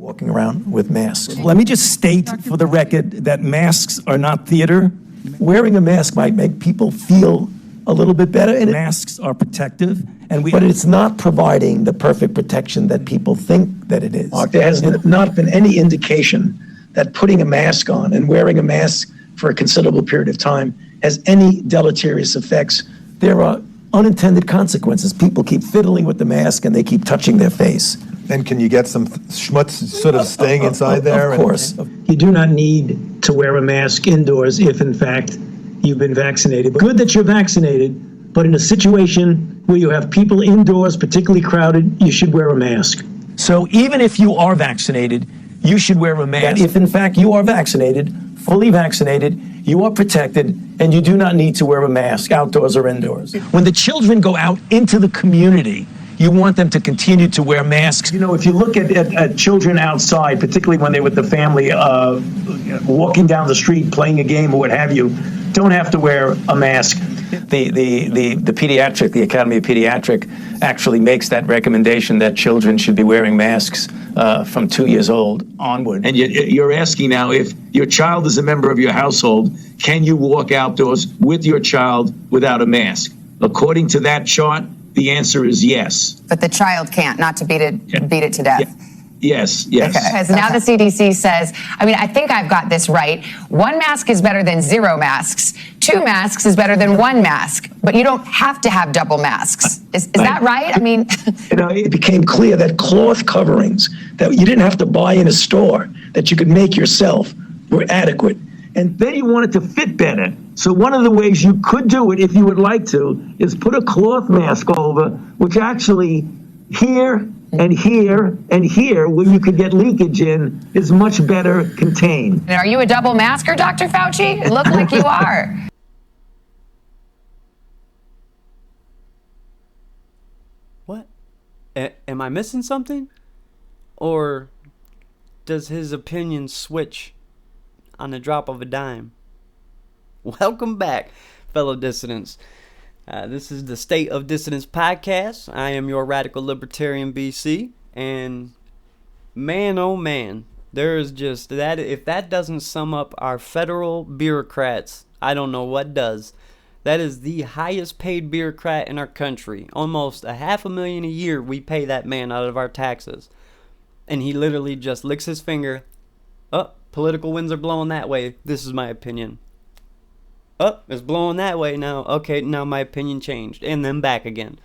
walking around with masks. Let me just state for the record that masks are not theater. Wearing a mask might make people feel a little bit better, and masks are protective, but it's not providing the perfect protection that people think that it is. There has not been any indication that putting a mask on and wearing a mask for a considerable period of time has any deleterious effects. There are unintended consequences. People keep fiddling with the mask and they keep touching their face. And can you get some schmutz sort of staying inside there? Of course. You do not need to wear a mask indoors if, in fact, you've been vaccinated. Good that you're vaccinated, but in a situation where you have people indoors, particularly crowded, you should wear a mask. So even if you are vaccinated, you should wear a mask. If, in fact, you are vaccinated, fully vaccinated, you are protected, and you do not need to wear a mask outdoors or indoors. When the children go out into the community, you want them to continue to wear masks. You know, if you look at children outside, particularly when they're with the family, walking down the street, playing a game or what have you, don't have to wear a mask. The pediatric, the Academy of Pediatric actually makes that recommendation that children should be wearing masks from 2 years old onward. And you're asking now, if your child is a member of your household, can you walk outdoors with your child without a mask? According to that chart, the answer is yes. But the child can't, not to beat it to death. Yeah. Yes, yes. Okay. Because now the CDC says, I mean, I think I've got this right. 1 mask is better than 0 masks. 2 masks is better than 1 mask. But you don't have to have double masks. Is that right? I mean, you know, it became clear that cloth coverings that you didn't have to buy in a store, that you could make yourself, were adequate. And then you want it to fit better. So one of the ways you could do it, if you would like to, is put a cloth mask over, which actually here and here and here, where you could get leakage in, is much better contained. and are you a double masker, Dr. Fauci? It looked like you are. What? Am I missing something? Or does his opinion switch on the drop of a dime? Welcome back, fellow dissidents. This is the State of Dissidents podcast. I am your radical libertarian BC, and man, oh man, there is just that. If that doesn't sum up our federal bureaucrats, I don't know what does. That is the highest paid bureaucrat in our country. Almost $500,000 a year we pay that man out of our taxes, and he literally just licks his finger. Oh, political winds are blowing that way. This is my opinion. Oh, it's blowing that way now. Okay, now my opinion changed. And then back again.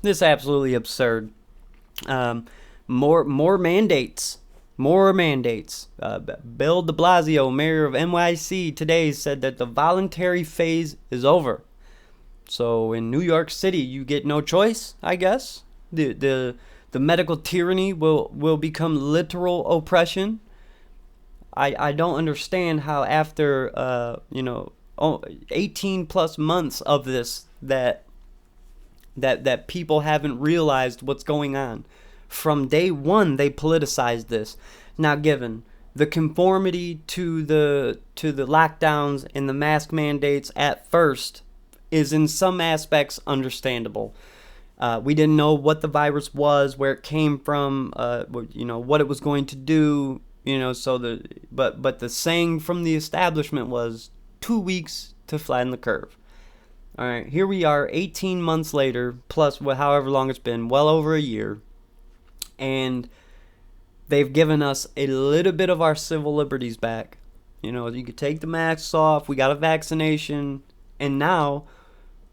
This is absolutely absurd. More mandates. More mandates. Bill DeBlasio, mayor of NYC, today said that the voluntary phase is over. So in New York City, you get no choice, I guess. The medical tyranny will become literal oppression. I don't understand how after 18 plus months of this that people haven't realized what's going on. From day one, they politicized this. Now, given the conformity to the lockdowns and the mask mandates at first is in some aspects understandable. We didn't know what the virus was, where it came from, what it was going to do, but the saying from the establishment was 2 weeks to flatten the curve. All right, here we are 18 months later, plus however long it's been, well over a year, and they've given us a little bit of our civil liberties back. You know, you could take the masks off, we got a vaccination, and now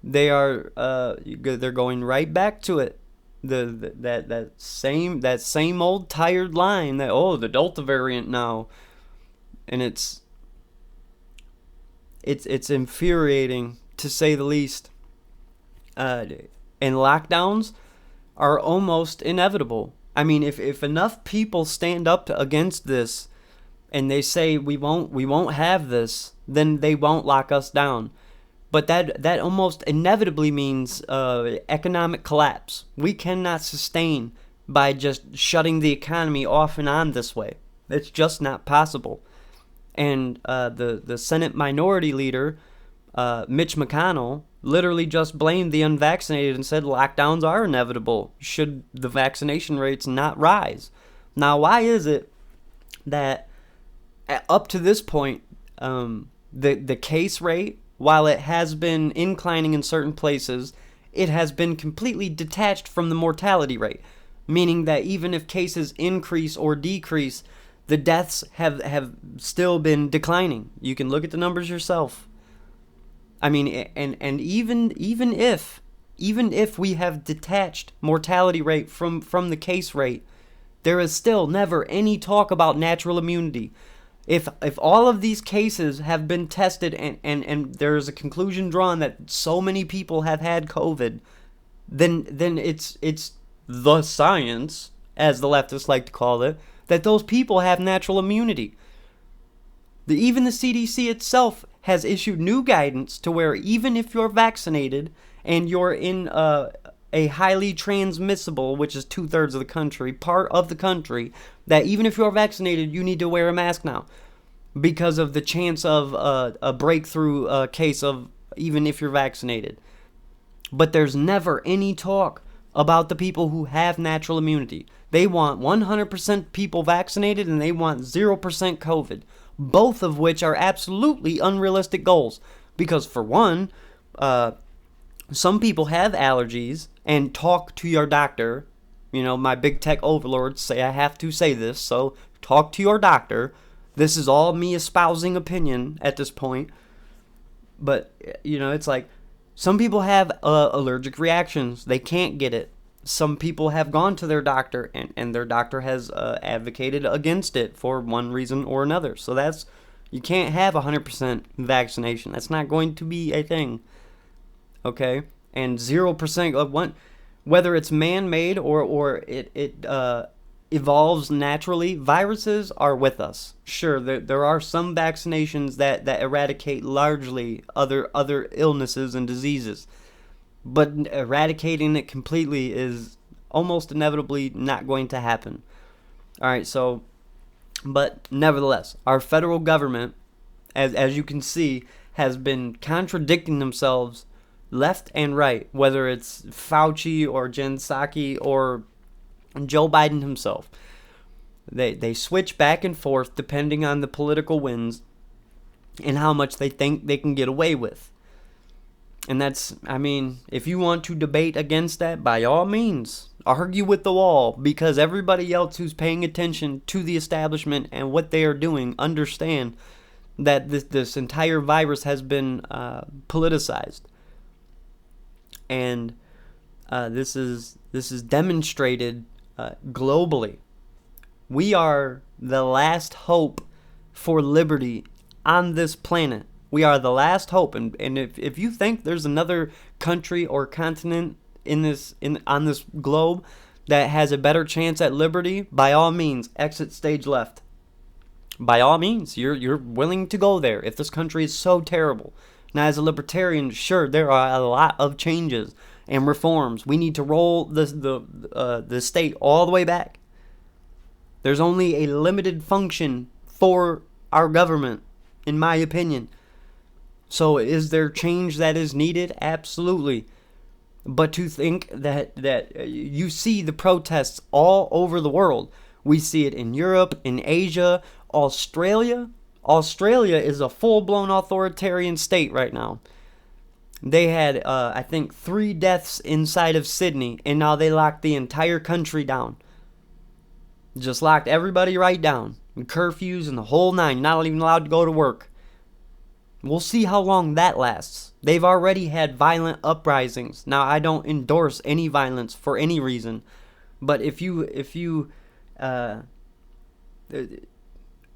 they're going right back to it. That same old tired line that, oh, the Delta variant now, and it's infuriating to say the least. And lockdowns are almost inevitable. I mean, if enough people stand up against this and they say we won't have this, then they won't lock us down. But that almost inevitably means economic collapse. We cannot sustain by just shutting the economy off and on this way. It's just not possible. And the Senate Minority Leader, Mitch McConnell, literally just blamed the unvaccinated and said lockdowns are inevitable should the vaccination rates not rise. Now, why is it that up to this point, the case rate, while it has been inclining in certain places, it has been completely detached from the mortality rate, meaning that even if cases increase or decrease, the deaths have still been declining. You can look at the numbers yourself. I mean, and even if we have detached mortality rate from the case rate, there is still never any talk about natural immunity. If all of these cases have been tested and there is a conclusion drawn that so many people have had COVID, then it's the science, as the leftists like to call it, that those people have natural immunity. Even the CDC itself has issued new guidance to where even if you're vaccinated and you're in a highly transmissible, which is 2/3 of the country, part of the country, that even if you're vaccinated, you need to wear a mask now because of the chance of a breakthrough case of even if you're vaccinated. But there's never any talk about the people who have natural immunity. They want 100% people vaccinated and they want 0% COVID, both of which are absolutely unrealistic goals. Because for one, some people have allergies and talk to your doctor. You know, my big tech overlords say I have to say this, so talk to your doctor. This is all me espousing opinion at this point. But, you know, it's like some people have allergic reactions. They can't get it. Some people have gone to their doctor and their doctor has advocated against it for one reason or another. So you can't have 100% vaccination. That's not going to be a thing. Okay? And 0% of one, whether it's man-made or it evolves naturally, viruses are with us. Sure, there are some vaccinations that eradicate largely other illnesses and diseases. But eradicating it completely is almost inevitably not going to happen. All right, so, but nevertheless, our federal government, as you can see, has been contradicting themselves left and right, whether it's Fauci or Jen Psaki or Joe Biden himself. They switch back and forth depending on the political winds and how much they think they can get away with. And that's, I mean, if you want to debate against that, by all means, argue with the wall, because everybody else who's paying attention to the establishment and what they are doing understand that this entire virus has been politicized. And this is demonstrated globally. We are the last hope for liberty on this planet. We are the last hope, and if you think there's another country or continent on this globe that has a better chance at liberty, by all means, exit stage left. By all means, you're willing to go there if this country is so terrible. Now, as a libertarian, sure, there are a lot of changes and reforms. We need to roll the state all the way back. There's only a limited function for our government, in my opinion. So is there change that is needed? Absolutely. But to think that you see the protests all over the world. We see it in Europe, in Asia, Australia. Australia is a full-blown authoritarian state right now. They had, I think, 3 deaths inside of Sydney, and now they locked the entire country down. Just locked everybody right down. And curfews and the whole nine. Not even allowed to go to work. We'll see how long that lasts. They've already had violent uprisings. Now, I don't endorse any violence for any reason, but if you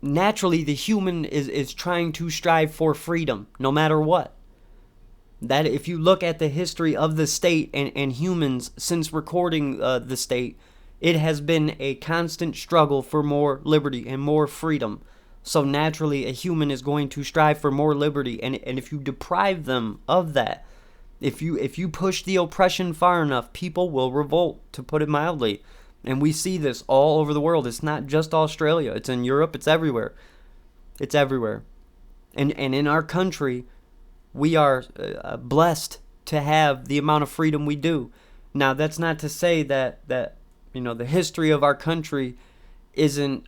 naturally the human is trying to strive for freedom, no matter what. That if you look at the history of the state and humans since recording the state, it has been a constant struggle for more liberty and more freedom. So naturally, a human is going to strive for more liberty, and if you deprive them of that, if you push the oppression far enough, people will revolt, to put it mildly. And we see this all over the world. It's not just Australia. It's in Europe. It's everywhere. It's everywhere. And in our country, we are blessed to have the amount of freedom we do. Now, that's not to say that the history of our country isn't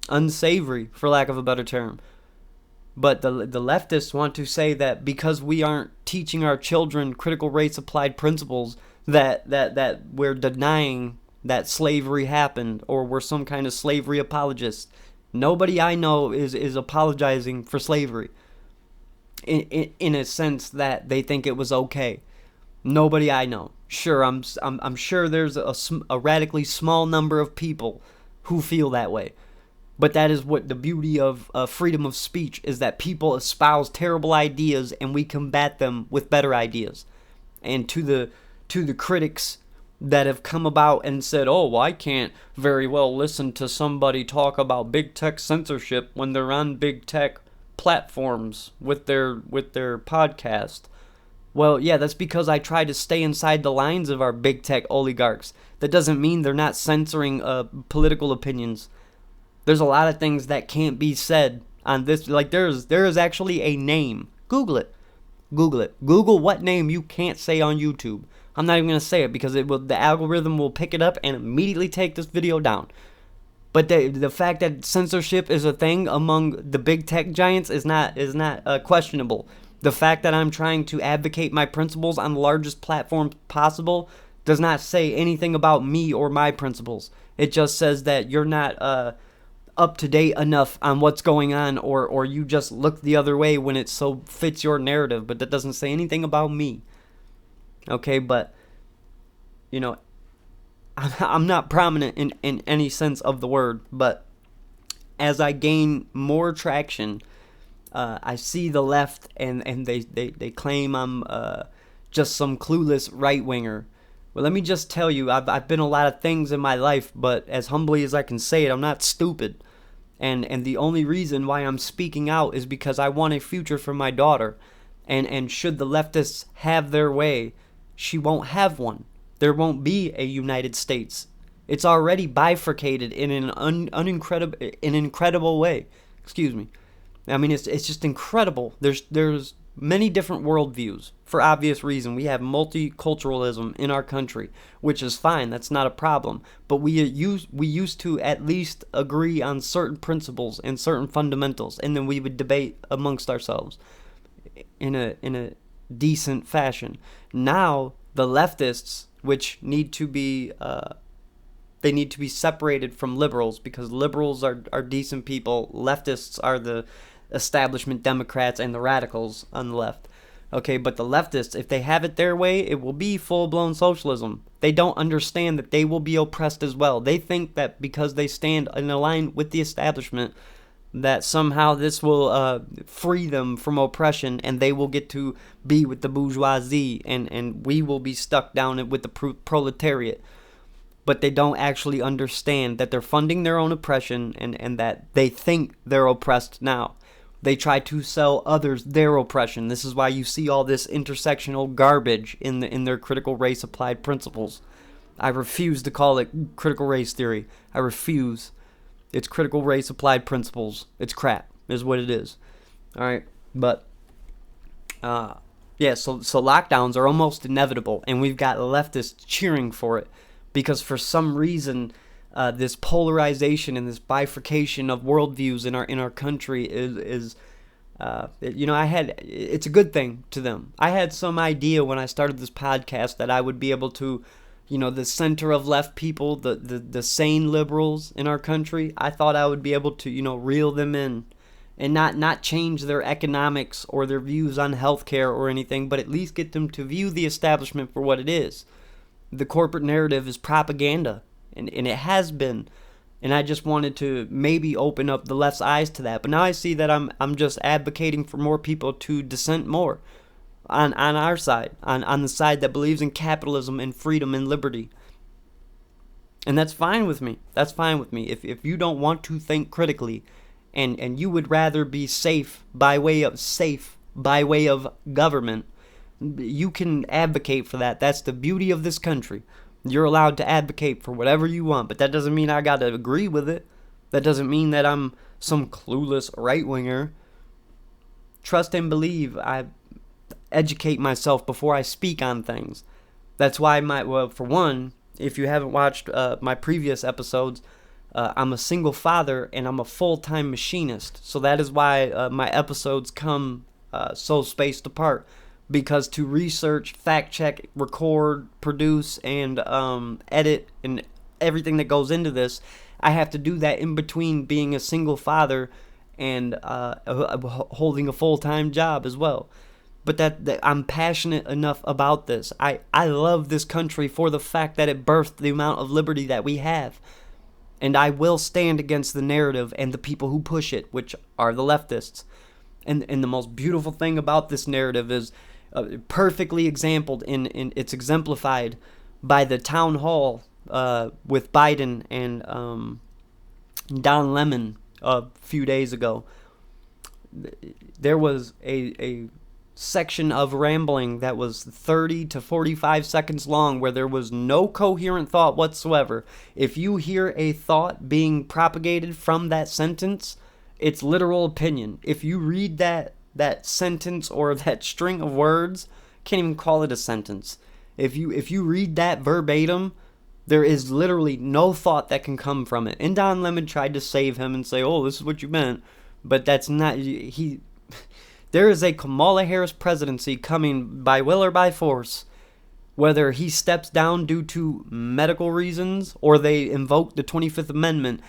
unsavory, for lack of a better term. But the leftists want to say that because we aren't teaching our children critical race applied principles, that we're denying that slavery happened, or we're some kind of slavery apologist. Nobody I know is apologizing for slavery in a sense that they think it was okay. Nobody I know. Sure, I'm sure there's a radically small number of people who feel that way. But that is what the beauty of freedom of speech is, that people espouse terrible ideas and we combat them with better ideas. And to the critics that have come about and said, oh, well, I can't very well listen to somebody talk about big tech censorship when they're on big tech platforms with their podcast. Well, yeah, that's because I try to stay inside the lines of our big tech oligarchs. That doesn't mean they're not censoring political opinions. There's a lot of things that can't be said on this. Like there is actually a name. Google it. Google what name you can't say on YouTube. I'm not even gonna say it because the algorithm will pick it up and immediately take this video down. But the fact that censorship is a thing among the big tech giants is not questionable. The fact that I'm trying to advocate my principles on the largest platform possible does not say anything about me or my principles. It just says that you're not up to date enough on what's going on, or you just look the other way when it so fits your narrative, but that doesn't say anything about me. Okay, but you know, I'm not prominent in any sense of the word, but as I gain more traction, I see the left and they claim I'm just some clueless right-winger. Well, let me just tell you, I've been a lot of things in my life, but as humbly as I can say it, I'm not stupid. And the only reason why I'm speaking out is because I want a future for my daughter. And should the leftists have their way, she won't have one. There won't be a United States. It's already bifurcated in an incredible way. Excuse me. I mean, it's just incredible. There's many different worldviews for obvious reason. We have multiculturalism in our country, which is fine. That's not a problem. But we used to at least agree on certain principles and certain fundamentals, and then we would debate amongst ourselves in a decent fashion. Now the leftists, which need to be they need to be separated from liberals, because liberals are decent people. Leftists are the establishment Democrats and the radicals on the left. Okay, but the leftists, if they have it their way, it will be full-blown socialism. They don't understand that they will be oppressed as well. They think that because they stand in a line with the establishment, that somehow this will free them from oppression and they will get to be with the bourgeoisie, and we will be stuck down with the proletariat. But they don't actually understand that they're funding their own oppression, and that they think they're oppressed now. They try to sell others their oppression. This is why you see all this intersectional garbage in their critical race applied principles. I refuse to call it critical race theory. I refuse. It's critical race applied principles. It's crap, is what it is. All right, but yeah. So lockdowns are almost inevitable, and we've got leftists cheering for it because for some reason, this polarization and this bifurcation of worldviews in our country is it's a good thing to them. I had some idea when I started this podcast that I would be able to, the center of left people, the sane liberals in our country, I thought I would be able to, reel them in and not change their economics or their views on healthcare or anything, but at least get them to view the establishment for what it is. The corporate narrative is propaganda. And it has been, and I just wanted to maybe open up the left's eyes to that. But now I see that I'm just advocating for more people to dissent more on our side, on the side that believes in capitalism and freedom and liberty. And that's fine with me. That's fine with me. If you don't want to think critically, and you would rather be safe by way of government, you can advocate for that. That's the beauty of this country. You're allowed to advocate for whatever you want, but that doesn't mean I got to agree with it. That doesn't mean that I'm some clueless right-winger. Trust and believe. I educate myself before I speak on things. That's why for one, if you haven't watched my previous episodes, I'm a single father and I'm a full-time machinist. So that is why my episodes come so spaced apart. Because to research, fact check, record, produce, and edit, and everything that goes into this, I have to do that in between being a single father and holding a full-time job as well. But that I'm passionate enough about this. I love this country for the fact that it birthed the amount of liberty that we have. And I will stand against the narrative and the people who push it, which are the leftists. And the most beautiful thing about this narrative is perfectly exemplified by the town hall with Biden and Don Lemon a few days ago. There was a section of rambling that was 30 to 45 seconds long where there was no coherent thought whatsoever. If you hear a thought being propagated from that sentence, it's literal opinion. If you read that sentence or that string of words, can't even call it a sentence. If you read that verbatim, there is literally no thought that can come from it. And Don Lemon tried to save him and say, "Oh, this is what you meant," but that's not he. There is a Kamala Harris presidency coming by will or by force, whether he steps down due to medical reasons or they invoke the 25th Amendment.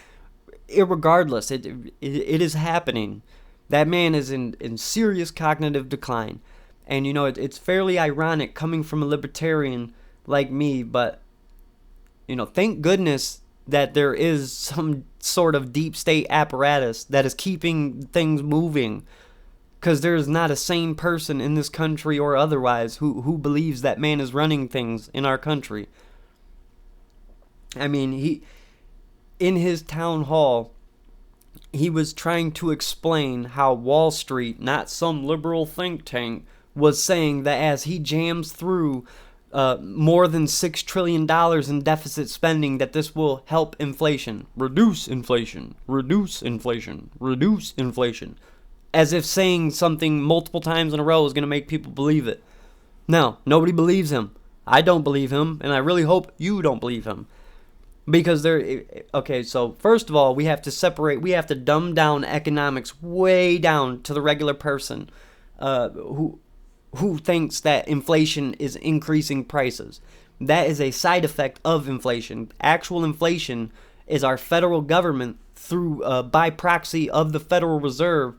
Irregardless, it is happening. That man is in serious cognitive decline. And, it's fairly ironic coming from a libertarian like me, but, thank goodness that there is some sort of deep state apparatus that is keeping things moving. Because there is not a sane person in this country or otherwise who believes that man is running things in our country. I mean, in his town hall, he was trying to explain how Wall Street, not some liberal think tank, was saying that as he jams through more than $6 trillion in deficit spending, that this will help inflation. Reduce inflation. Reduce inflation. Reduce inflation. As if saying something multiple times in a row is going to make people believe it. No, nobody believes him. I don't believe him, and I really hope you don't believe him. Because okay, so first of all, we have to dumb down economics way down to the regular person who thinks that inflation is increasing prices. That is a side effect of inflation. Actual inflation is our federal government through by proxy of the Federal Reserve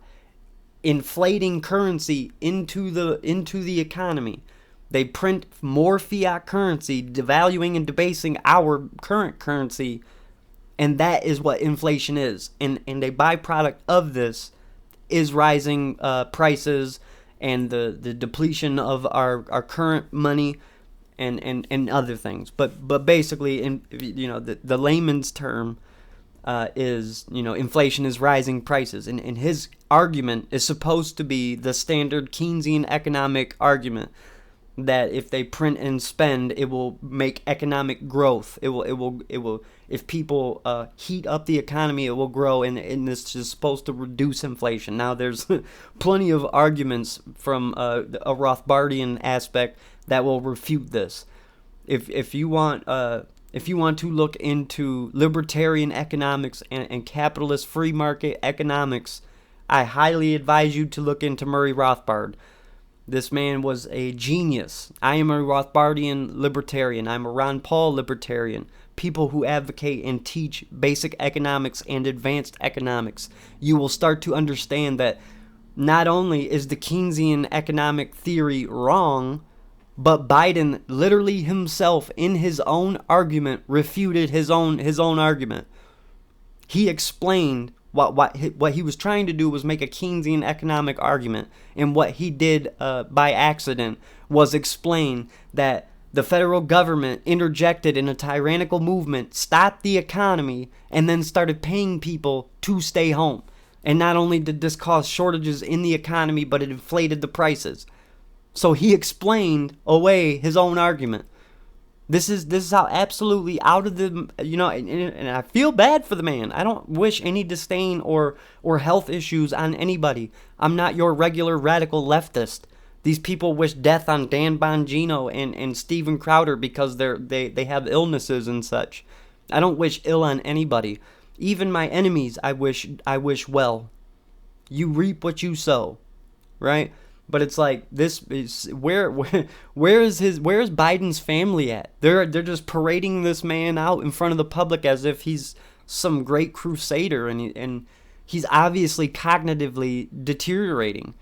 inflating currency into the economy. They print more fiat currency, devaluing and debasing our current currency, and that is what inflation is. And a byproduct of this is rising prices and the depletion of our current money and other things. But basically, in the layman's term is inflation is rising prices, and his argument is supposed to be the standard Keynesian economic argument that if they print and spend, it will make economic growth. It will if people heat up the economy, it will grow, and this is supposed to reduce inflation. Now, there's plenty of arguments from a Rothbardian aspect that will refute this. If you want to look into libertarian economics and capitalist free market economics, I highly advise you to look into Murray Rothbard. This man was a genius. I am a Rothbardian libertarian. I'm a Ron Paul libertarian. People who advocate and teach basic economics and advanced economics. You will start to understand that not only is the Keynesian economic theory wrong, but Biden literally himself in his own argument refuted his own argument. He explained what he was trying to do was make a Keynesian economic argument, and what he did by accident was explain that the federal government interjected in a tyrannical movement, stopped the economy, and then started paying people to stay home. And not only did this cause shortages in the economy, but it inflated the prices. So he explained away his own argument. This is how absolutely out of the, and I feel bad for the man. I don't wish any disdain or health issues on anybody. I'm not your regular radical leftist. These people wish death on Dan Bongino and Steven Crowder because they have illnesses and such. I don't wish ill on anybody. Even my enemies, I wish well. You reap what you sow, right? But it's like, this is where is Biden's family at? They're just parading this man out in front of the public as if he's some great crusader, and he's obviously cognitively deteriorating.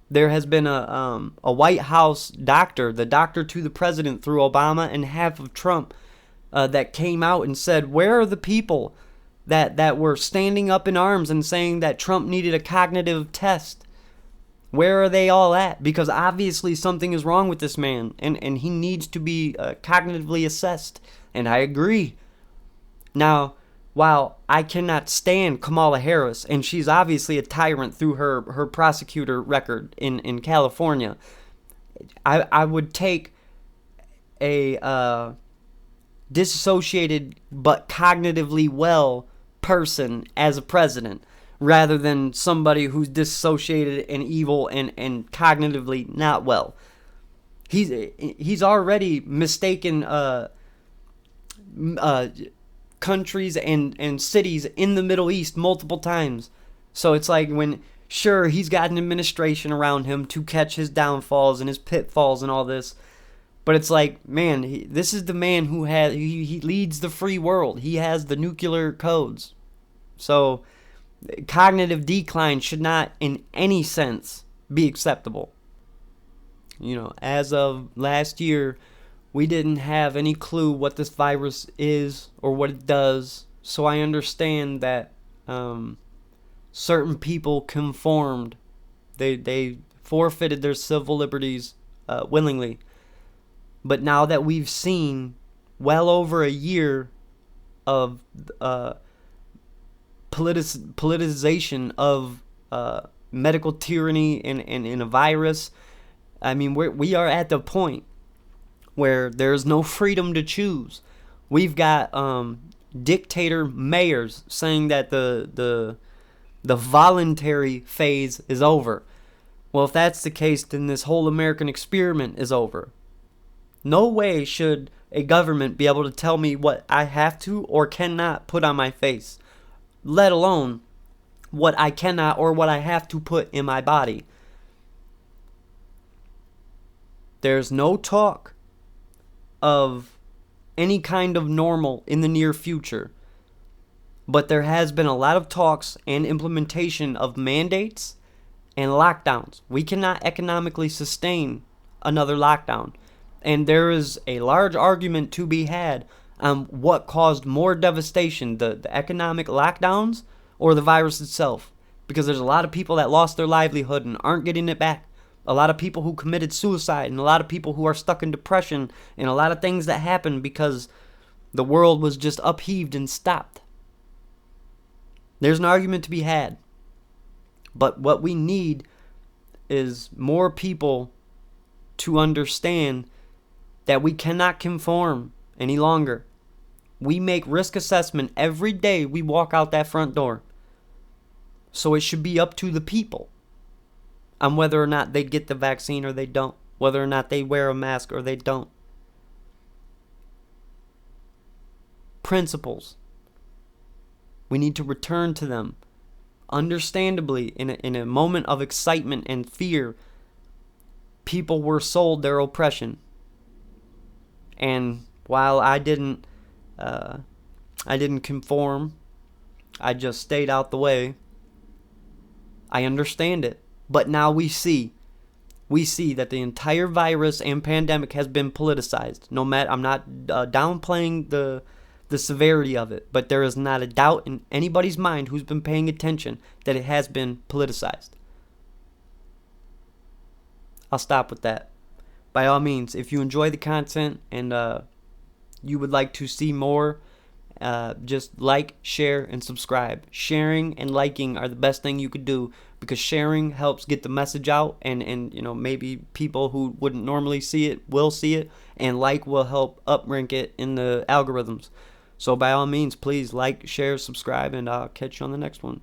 There has been a White House doctor, the doctor to the president through Obama and half of Trump, that came out and said, where are the people that were standing up in arms and saying that Trump needed a cognitive test? Where are they all at? Because obviously something is wrong with this man, and he needs to be cognitively assessed. And I agree. Now, while I cannot stand Kamala Harris, and she's obviously a tyrant through her prosecutor record in California, I would take a disassociated but cognitively well person as a president, rather than somebody who's disassociated and evil and cognitively not well. He's already mistaken countries and cities in the Middle East multiple times. So it's like, sure, he's got an administration around him to catch his downfalls and his pitfalls and all this, but it's like, man, this is the man who he leads the free world. He has the nuclear codes. So cognitive decline should not in any sense be acceptable. As of last year, we didn't have any clue what this virus is or what it does. So I understand that certain people conformed. They forfeited their civil liberties willingly. But now that we've seen well over a year of politicization of medical tyranny in a virus, I mean, we are at the point where there's no freedom to choose. We've got dictator mayors saying that the voluntary phase is over. Well, if that's the case, then this whole American experiment is over. No way should a government be able to tell me what I have to or cannot put on my face, let alone what I cannot or what I have to put in my body. There's no talk of any kind of normal in the near future, but there has been a lot of talks and implementation of mandates and lockdowns. We cannot economically sustain another lockdown, and there is a large argument to be had on what caused more devastation, the economic lockdowns or the virus itself, because there's a lot of people that lost their livelihood and aren't getting it back. A lot of people who committed suicide, and a lot of people who are stuck in depression, and a lot of things that happened because the world was just upheaved and stopped. There's an argument to be had. But what we need is more people to understand that we cannot conform any longer. We make risk assessment every day we walk out that front door. So it should be up to the people on whether or not they get the vaccine or they don't, whether or not they wear a mask or they don't. Principles. We need to return to them. Understandably, in a moment of excitement and fear, people were sold their oppression. And while I didn't conform, I just stayed out the way. I understand it. But now we see that the entire virus and pandemic has been politicized. No matter, I'm not downplaying the severity of it, but there is not a doubt in anybody's mind who's been paying attention that it has been politicized. I'll stop with that. By all means, if you enjoy the content and you would like to see more, just like, share, and subscribe. Sharing and liking are the best thing you could do, because sharing helps get the message out, and maybe people who wouldn't normally see it will see it, and like will help uprank it in the algorithms. So by all means, please like, share, subscribe, and I'll catch you on the next one.